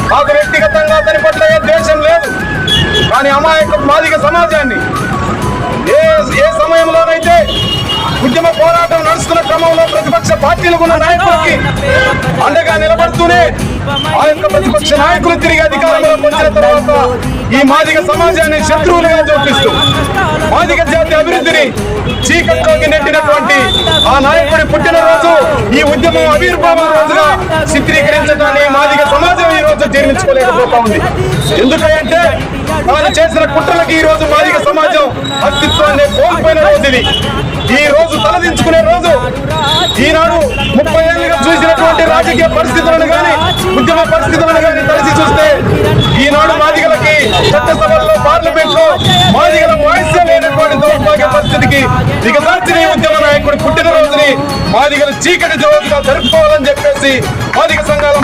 నాకు వ్యక్తిగతంగా అతని పట్ల ఏ ద్వేషం లేదు. కానీ అమాయక మాదిగ సమాజాన్ని ఏ సమయంలోనైతే ఉద్యమ పోరాటం నడుస్తున్న క్రమంలో ప్రతిపక్ష పార్టీలకు ఉన్న నాయకులకి అండగా నిలబడుతూనే ఆ యొక్క ప్రతిపక్ష నాయకులు తిరిగి అధికారంలోకి వచ్చిన తర్వాత ఈ మాదిగ సమాజాన్ని శత్రువులుగా చూపిస్తూ మాదిగ జాతి అభివృద్ధిని చీకట్లోకి నెట్టినటువంటి ఆ నాయకుడి పుట్టినరోజు ఈ ఉద్యమం ఆవిర్భావం రోజుగా చిత్రీకరించడాన్ని మాదిగ సమాజం ఈ రోజు జీర్ణించుకోలేకపోతా ఉంది. ఎందుకంటే తాను చేసిన కుట్రలకి ఈ రోజు మాదిగ సమాజం అస్తిత్వాన్ని కోల్పోయిన రోజు ఇది. ఈ రోజు తలదించుకునే రోజు. ఈనాడు 30 ఏళ్ళుగా చూసినటువంటి రాజకీయ పరిస్థితులను కానీ ఉద్యమ పరిస్థితులను కానీ కలిసి చూస్తే ఈనాడు మాదిగలకి చట్టసభల్లో పార్లమెంట్ లో మాదిగల వాయిస్ లేనటువంటి దౌర్భాగ్య పరిస్థితికి దిగజార్చిన ఈ ఉద్యమ నాయకుడు పుట్టినరోజుని మాదిగల చీకటి జోరుగా జరుపుకోవాలని చెప్పేసి మాదిగ సంఘాల